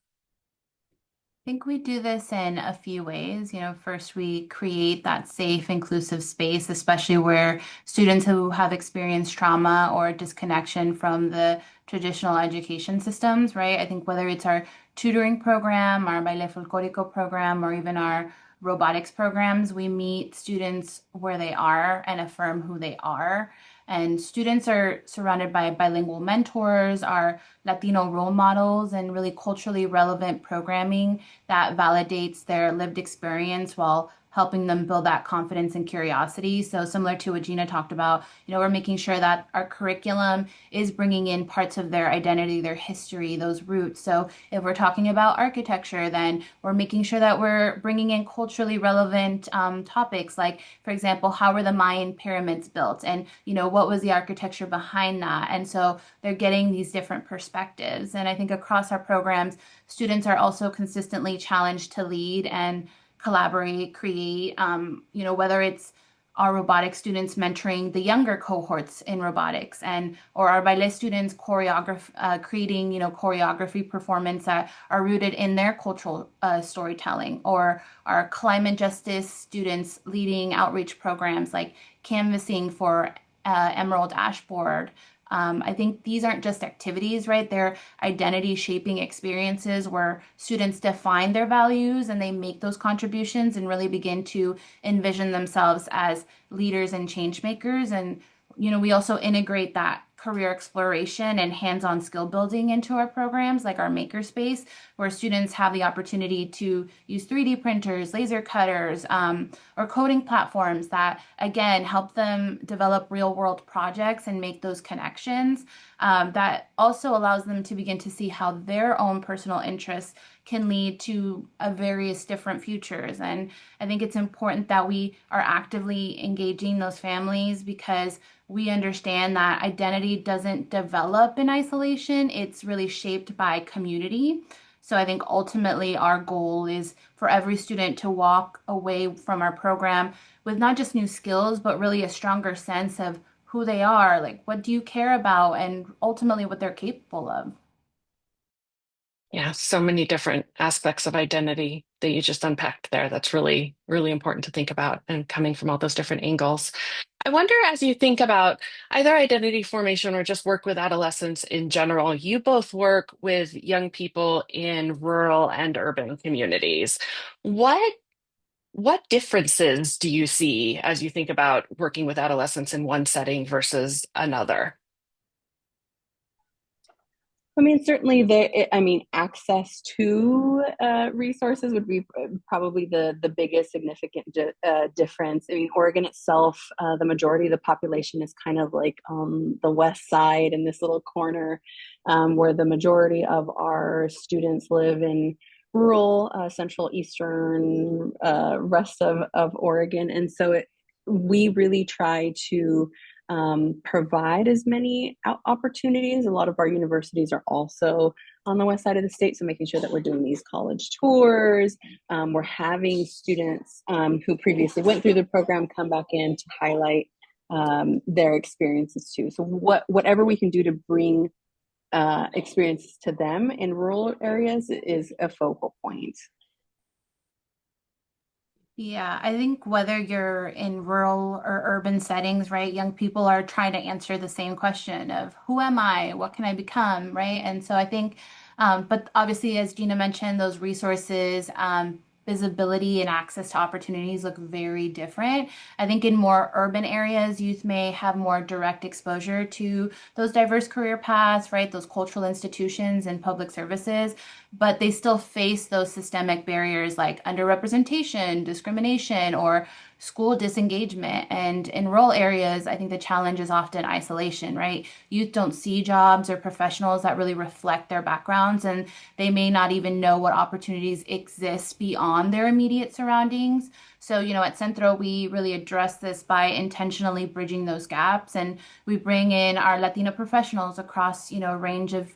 Think we do this in a few ways. First, we create that safe, inclusive space, especially where students who have experienced trauma or disconnection from the traditional education systems, right? I think whether it's our tutoring program, our baile folklorico program, or even our robotics programs, we meet students where they are and affirm who they are. And students are surrounded by bilingual mentors, our Latino role models, and really culturally relevant programming that validates their lived experience while helping them build that confidence and curiosity. So similar to what Gina talked about, we're making sure that our curriculum is bringing in parts of their identity, their history, those roots. So if we're talking about architecture, then we're making sure that we're bringing in culturally relevant topics, like, for example, how were the Mayan pyramids built, and what was the architecture behind that? And so they're getting these different perspectives. And I think across our programs, students are also consistently challenged to lead and collaborate, create, whether it's our robotic students mentoring the younger cohorts in robotics, and or our ballet students creating choreography performance that are rooted in their cultural storytelling, or our climate justice students leading outreach programs like canvassing for Emerald Ash Board. I think these aren't just activities, right? They're identity shaping experiences where students define their values and they make those contributions and really begin to envision themselves as leaders and change makers. And, we also integrate that career exploration and hands-on skill building into our programs, like our makerspace, where students have the opportunity to use 3D printers, laser cutters, or coding platforms that, again, help them develop real-world projects and make those connections. That also allows them to begin to see how their own personal interests can lead to various different futures. And I think it's important that we are actively engaging those families because we understand that identity doesn't develop in isolation. It's really shaped by community. So I think ultimately our goal is for every student to walk away from our program with not just new skills, but really a stronger sense of who they are, like what do you care about, and ultimately what they're capable of. Yeah, so many different aspects of identity that you just unpacked there. That's really, really important to think about and coming from all those different angles. I wonder, as you think about either identity formation or just work with adolescents in general, you both work with young people in rural and urban communities. What what differences do you see as you think about working with adolescents in one setting versus another? I mean, certainly access to resources would be probably the biggest significant difference. I mean, Oregon itself, the majority of the population is kind of like on the west side in this little corner, where the majority of our students live in rural, central, eastern, rest of Oregon. And so we really try to provide as many opportunities. A lot of our universities are also on the west side of the state, so making sure that we're doing these college tours. We're having students who previously went through the program come back in to highlight their experiences too. So whatever we can do to bring experiences to them in rural areas is a focal point. Yeah, I think whether you're in rural or urban settings, right, young people are trying to answer the same question of who am I? What can I become? Right. And so I think, but obviously, as Gina mentioned, those resources, visibility and access to opportunities look very different. I think in more urban areas, youth may have more direct exposure to those diverse career paths, right, those cultural institutions and public services, but they still face those systemic barriers like underrepresentation, discrimination, or school disengagement. And in rural areas, I think the challenge is often isolation, right? Youth don't see jobs or professionals that really reflect their backgrounds, and they may not even know what opportunities exist beyond their immediate surroundings. So, at Centro, we really address this by intentionally bridging those gaps, and we bring in our Latino professionals across, a range of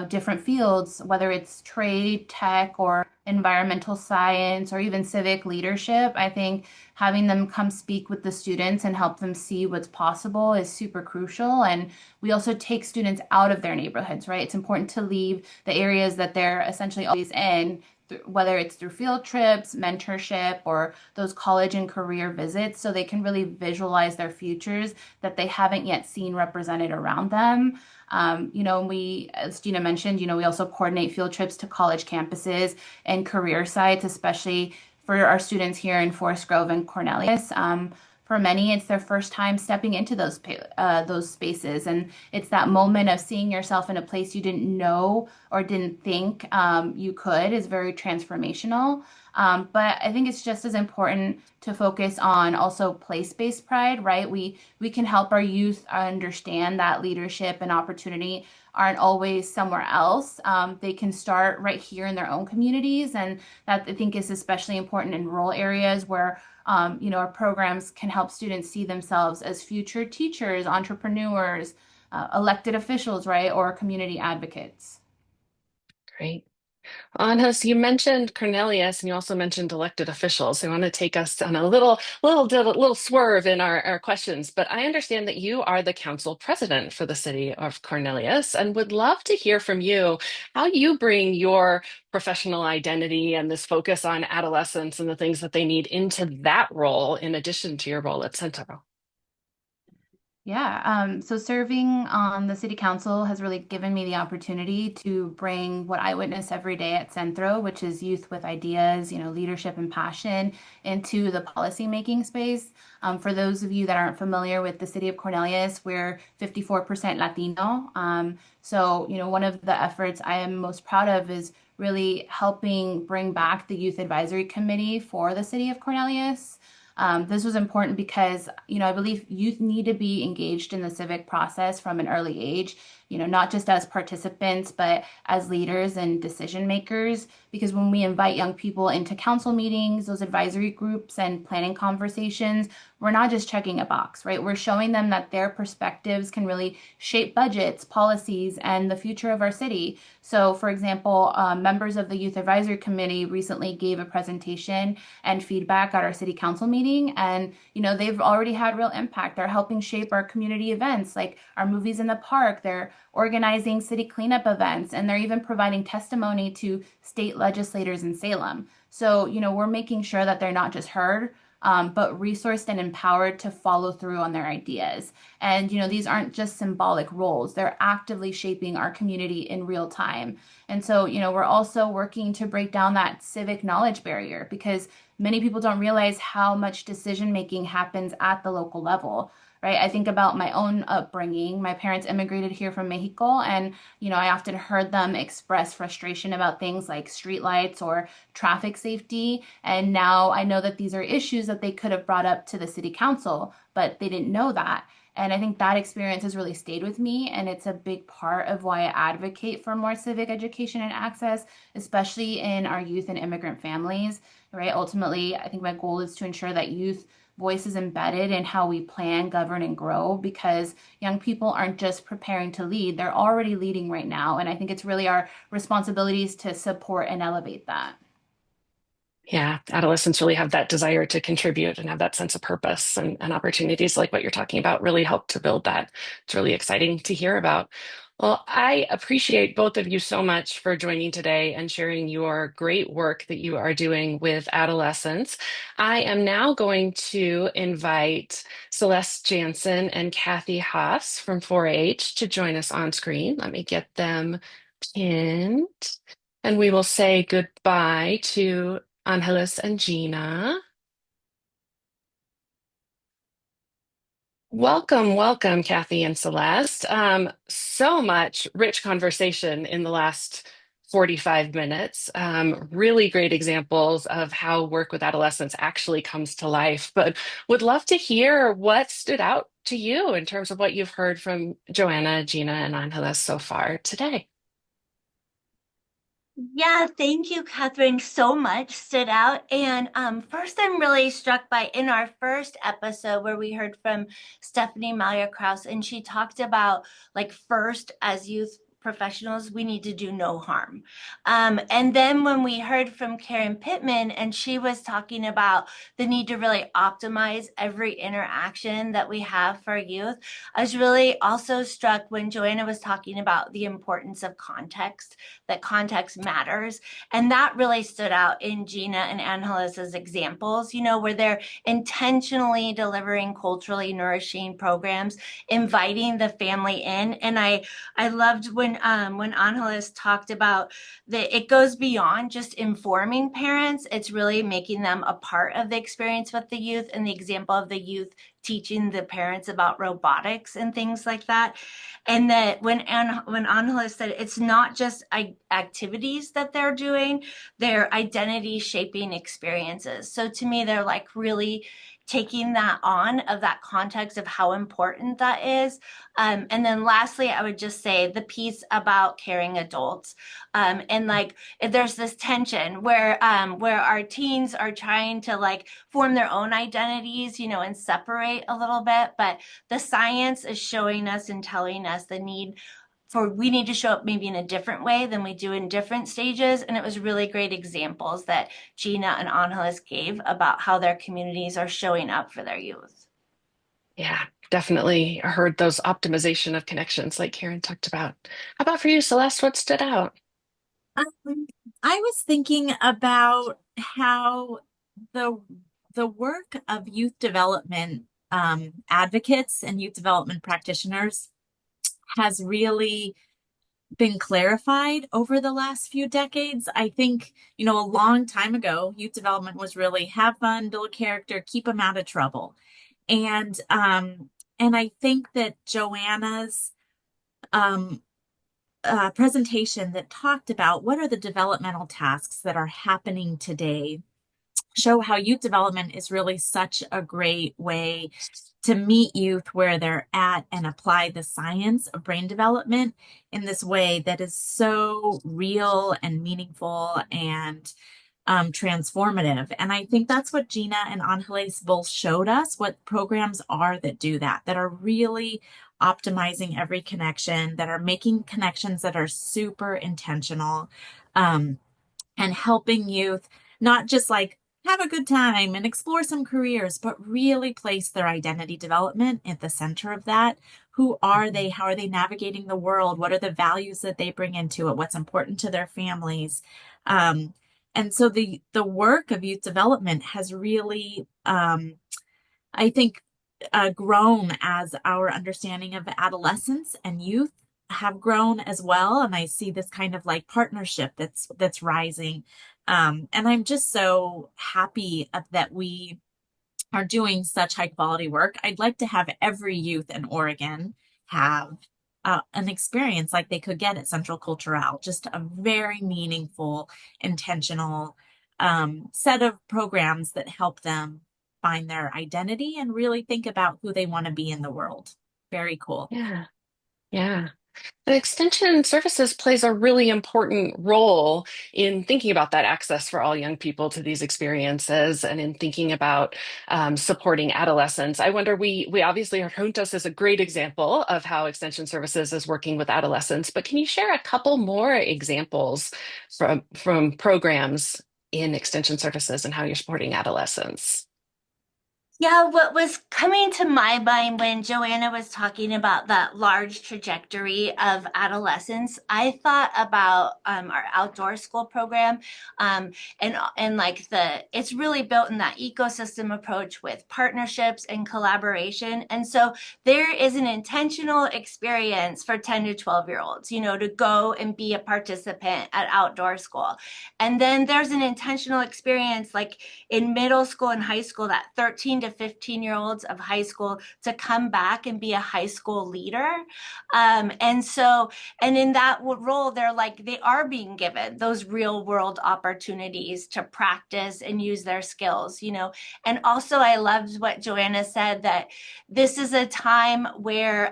different fields, whether it's trade, tech, or environmental science, or even civic leadership. I think having them come speak with the students and help them see what's possible is super crucial. And we also take students out of their neighborhoods, right? It's important to leave the areas that they're essentially always in, whether it's through field trips, mentorship, or those college and career visits, so they can really visualize their futures that they haven't yet seen represented around them. We, as Gina mentioned, we also coordinate field trips to college campuses and career sites, especially for our students here in Forest Grove and Cornelius. For many, it's their first time stepping into those spaces, and it's that moment of seeing yourself in a place you didn't know or didn't think you could is very transformational. But I think it's just as important to focus on also place-based pride, right? We can help our youth understand that leadership and opportunity aren't always somewhere else. They can start right here in their own communities, and that I think is especially important in rural areas where our programs can help students see themselves as future teachers, entrepreneurs, elected officials, right, or community advocates. Great. Anjas, you mentioned Cornelius and you also mentioned elected officials. I want to take us on a little swerve in our questions, but I understand that you are the council president for the city of Cornelius and would love to hear from you how you bring your professional identity and this focus on adolescents and the things that they need into that role in addition to your role at Centro. Yeah, so serving on the city council has really given me the opportunity to bring what I witness every day at Centro, which is youth with ideas, leadership and passion, into the policymaking space. For those of you that aren't familiar with the city of Cornelius, we're 54% Latino. So, one of the efforts I am most proud of is really helping bring back the Youth Advisory Committee for the city of Cornelius. This was important because, I believe youth need to be engaged in the civic process from an early age not just as participants, but as leaders and decision makers. Because when we invite young people into council meetings, those advisory groups, and planning conversations, we're not just checking a box, right? We're showing them that their perspectives can really shape budgets, policies, and the future of our city. So, for example, members of the Youth Advisory Committee recently gave a presentation and feedback at our city council meeting, and they've already had real impact. They're helping shape our community events, like our movies in the park. They're organizing city cleanup events, and they're even providing testimony to state legislators in Salem. So, we're making sure that they're not just heard, but resourced and empowered to follow through on their ideas. And, these aren't just symbolic roles, they're actively shaping our community in real time. And so, we're also working to break down that civic knowledge barrier because many people don't realize how much decision making happens at the local level. Right. I think about my own upbringing. My parents immigrated here from Mexico, and I often heard them express frustration about things like streetlights or traffic safety. And now I know that these are issues that they could have brought up to the city council, but they didn't know that. And I think that experience has really stayed with me. And it's a big part of why I advocate for more civic education and access, especially in our youth and immigrant families, right? Ultimately, I think my goal is to ensure that youth voice is embedded in how we plan, govern, and grow because young people aren't just preparing to lead, they're already leading right now. And I think it's really our responsibilities to support and elevate that. Yeah, adolescents really have that desire to contribute and have that sense of purpose and opportunities like what you're talking about really help to build that. It's really exciting to hear about. Well, I appreciate both of you so much for joining today and sharing your great work that you are doing with adolescents. I am now going to invite Celeste Jansen and Kathy Haas from 4-H to join us on screen. Let me get them pinned. And we will say goodbye to Angeles and Gina. Welcome, welcome, Kathy and Celeste. So much rich conversation in the last 45 minutes. Really great examples of how work with adolescents actually comes to life. But would love to hear what stood out to you in terms of what you've heard from Joanna, Gina, and Angeles so far today. Yeah, thank you, Catherine. So much stood out. And first, I'm really struck by in our first episode where we heard from Stephanie Malia Kraus, and she talked about like first as youth professionals, we need to do no harm. And then when we heard from Karen Pittman, and she was talking about the need to really optimize every interaction that we have for youth, I was really also struck when Joanna was talking about the importance of context, that context matters. And that really stood out in Gina and Angeles' examples, where they're intentionally delivering culturally nourishing programs, inviting the family in. And I loved when Angeles talked about that it goes beyond just informing parents. It's really making them a part of the experience with the youth, and the example of the youth teaching the parents about robotics and things like that. And that when Angeles said it's not just activities that they're doing, they're identity shaping experiences. So to me, they're like really taking that on of that context of how important that is. And then lastly, I would just say the piece about caring adults. And like there's this tension where our teens are trying to like form their own identities, and separate a little bit. But the science is showing us and telling us the need for we need to show up maybe in a different way than we do in different stages. And it was really great examples that Gina and Angeles gave about how their communities are showing up for their youth. Yeah, definitely heard those optimization of connections like Karen talked about. How about for you, Celeste? What stood out? I was thinking about how the the work of youth development advocates and youth development practitioners has really been clarified over the last few decades. I think, a long time ago, youth development was really have fun, build character, keep them out of trouble. And I think that Joanna's um, presentation that talked about what are the developmental tasks that are happening today show how youth development is really such a great way to meet youth where they're at and apply the science of brain development in this way that is so real and meaningful and transformative. And I think that's what Gina and Angeles both showed us, what programs are that do that, that are really optimizing every connection, that are making connections that are super intentional. And helping youth not just like have a good time and explore some careers, but really place their identity development at the center of that. Who are they? How are they navigating the world? What are the values that they bring into it? What's important to their families? Um, and so the work of youth development has really I think, grown as our understanding of adolescence and youth have grown as well. And I see this kind of like partnership that's rising. And I'm just so happy that we are doing such high quality work. I'd like to have every youth in Oregon have an experience like they could get at Central Cultural, just a very meaningful, intentional set of programs that help them find their identity and really think about who they want to be in the world. Very cool. Yeah. Yeah. And extension services plays a really important role in thinking about that access for all young people to these experiences and in thinking about supporting adolescents. I wonder, we obviously heard Juntos is a great example of how extension services is working with adolescents, but can you share a couple more examples from programs in extension services and how you're supporting adolescents? Yeah, what was coming to my mind when Joanna was talking about that large trajectory of adolescence, I thought about our outdoor school program, and like it's really built in that ecosystem approach with partnerships and collaboration. And so there is an intentional experience for 10 to 12-year-olds, to go and be a participant at outdoor school. And then there's an intentional experience like in middle school and high school, that 13 to 15-year-olds of high school to come back and be a high school leader. And in that role, they are being given those real world opportunities to practice and use their skills. And also I loved what Joanna said, that this is a time where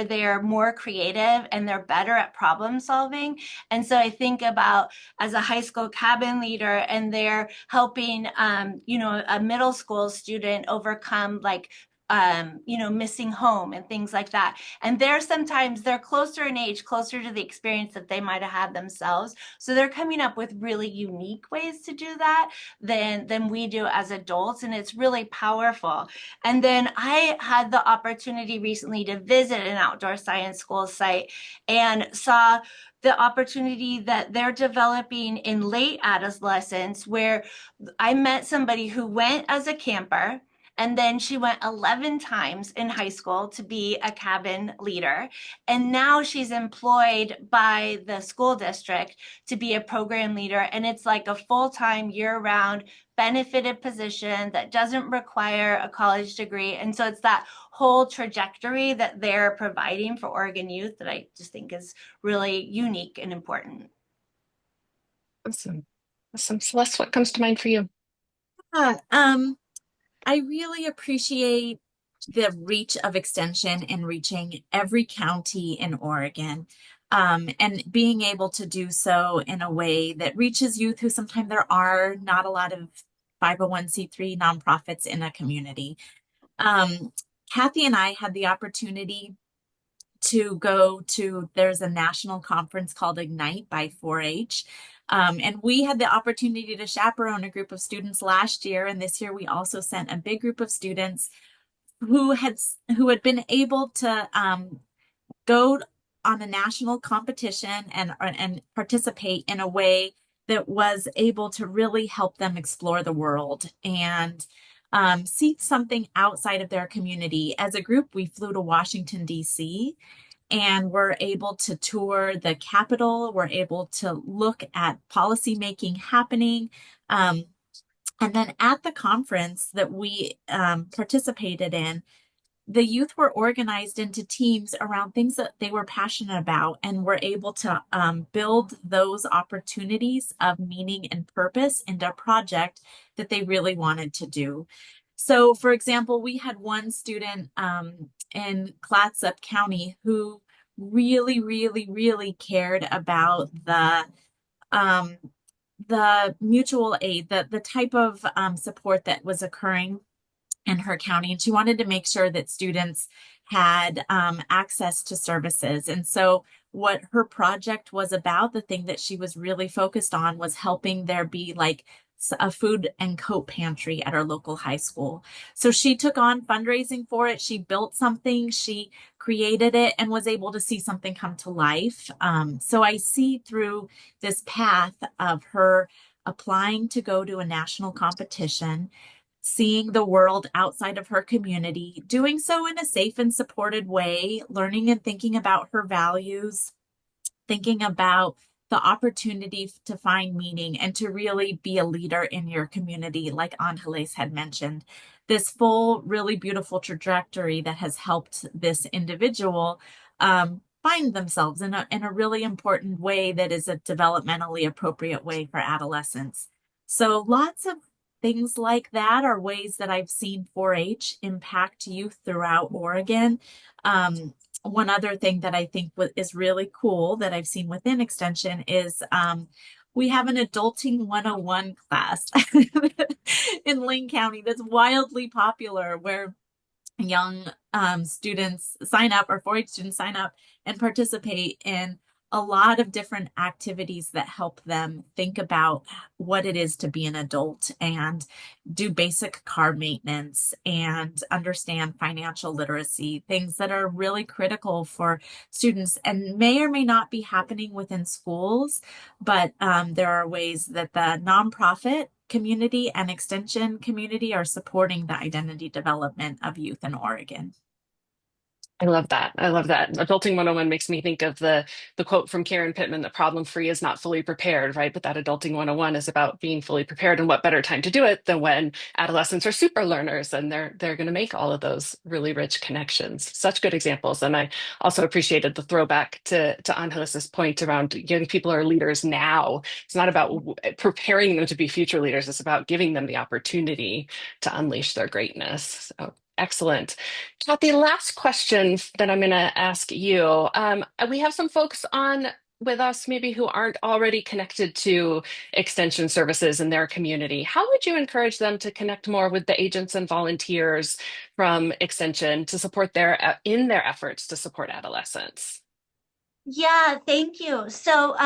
they're more creative and they're better at problem solving. And so I think about as a high school cabin leader, and they're helping a middle school student overcome missing home and things like that. And they're closer in age, closer to the experience that they might have had themselves. So they're coming up with really unique ways to do that than we do as adults. And it's really powerful. And then I had the opportunity recently to visit an outdoor science school site and saw the opportunity that they're developing in late adolescence, where I met somebody who went as a camper, and then she went 11 times in high school to be a cabin leader. And now she's employed by the school district to be a program leader. And it's like a full-time, year-round benefited position that doesn't require a college degree. And so it's that whole trajectory that they're providing for Oregon youth that I just think is really unique and important. Awesome. Awesome. Celeste, what comes to mind for you? Uh, I really appreciate the reach of extension and reaching every county in Oregon. And being able to do so in a way that reaches youth who sometimes there are not a lot of 501c3 nonprofits in a community. Kathy and I had the opportunity to there's a national conference called Ignite by 4-H. And we had the opportunity to chaperone a group of students last year. And this year we also sent a big group of students who had been able to go on a national competition and participate in a way that was able to really help them explore the world and see something outside of their community. As a group, we flew to Washington, D.C., and we're able to tour the Capitol. We're able to look at policy making happening. And then at the conference that we participated in, the youth were organized into teams around things that they were passionate about and were able to build those opportunities of meaning and purpose into a project that they really wanted to do. So, for example, we had one student in Clatsop County who really, really, really cared about um, the mutual aid, the type of support that was occurring in her county, and she wanted to make sure that students had access to services. And so what her project was about, the thing that she was really focused on, was helping there be like a food and coat pantry at our local high school. So she took on fundraising for it. She built something, she created it, and was able to see something come to life. So I see through this path of her applying to go to a national competition, seeing the world outside of her community, doing so in a safe and supported way, learning and thinking about her values, thinking about the opportunity to find meaning and to really be a leader in your community, like Angeles had mentioned. This full, really beautiful trajectory that has helped this individual find themselves in a really important way that is a developmentally appropriate way for adolescents. So lots of things like that are ways that I've seen 4-H impact youth throughout Oregon. One other thing that I think is really cool that I've seen within Extension is we have an Adulting 101 class in Lane County that's wildly popular, where young students sign up, or 4-H students sign up and participate in a lot of different activities that help them think about what it is to be an adult and do basic car maintenance and understand financial literacy, things that are really critical for students and may or may not be happening within schools, but there are ways that the nonprofit community and extension community are supporting the identity development of youth in Oregon. I love that. I love that. Adulting 101 makes me think of the quote from Karen Pittman that problem free is not fully prepared, right? But that Adulting 101 is about being fully prepared, and what better time to do it than when adolescents are super learners and they're going to make all of those really rich connections. Such good examples. And I also appreciated the throwback to Angeles' point around young people are leaders now. It's not about preparing them to be future leaders. It's about giving them the opportunity to unleash their greatness. So excellent. Kathy, last question that I'm going to ask you. We have some folks on with us maybe who aren't already connected to extension services in their community. How would you encourage them to connect more with the agents and volunteers from Extension to support in their efforts to support adolescents? Yeah, thank you. So,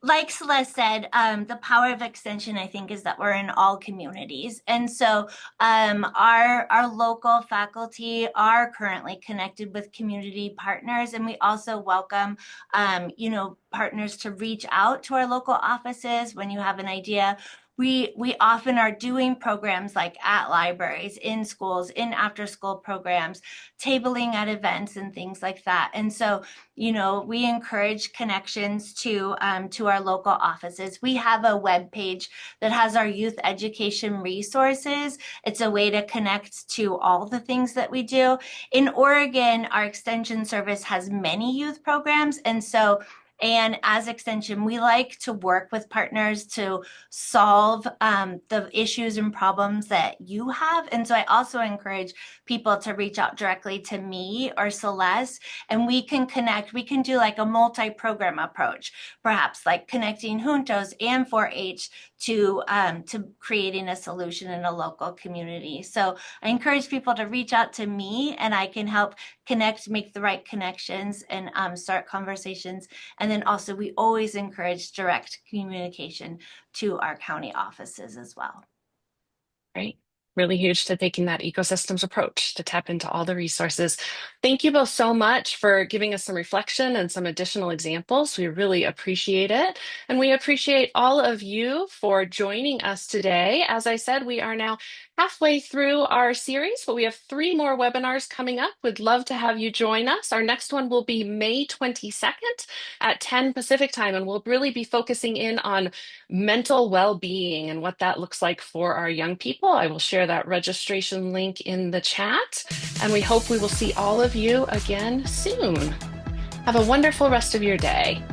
like Celeste said, the power of extension, I think, is that we're in all communities. And so, our local faculty are currently connected with community partners, and we also welcome, partners to reach out to our local offices when you have an idea. We often are doing programs like at libraries, in schools, in after school programs, tabling at events and things like that. And so, we encourage connections to our local offices. We have a web page that has our youth education resources. It's a way to connect to all the things that we do. In Oregon, our extension service has many youth programs, and as Extension, we like to work with partners to solve the issues and problems that you have. And so I also encourage people to reach out directly to me or Celeste, and we can connect. We can do like a multi-program approach, perhaps like connecting Juntos and 4-H to creating a solution in a local community. So I encourage people to reach out to me, and I can help connect, make the right connections, and start conversations. And then also, we always encourage direct communication to our county offices as well. Right. Really huge to taking that ecosystems approach to tap into all the resources. Thank you both so much for giving us some reflection and some additional examples. We really appreciate it. And we appreciate all of you for joining us today. As I said, we are now halfway through our series, but we have 3 more webinars coming up. We'd love to have you join us. Our next one will be May 22nd at 10 Pacific time, and we'll really be focusing in on mental well-being and what that looks like for our young people. I will share that registration link in the chat, and we hope we will see all of you again soon. Have a wonderful rest of your day.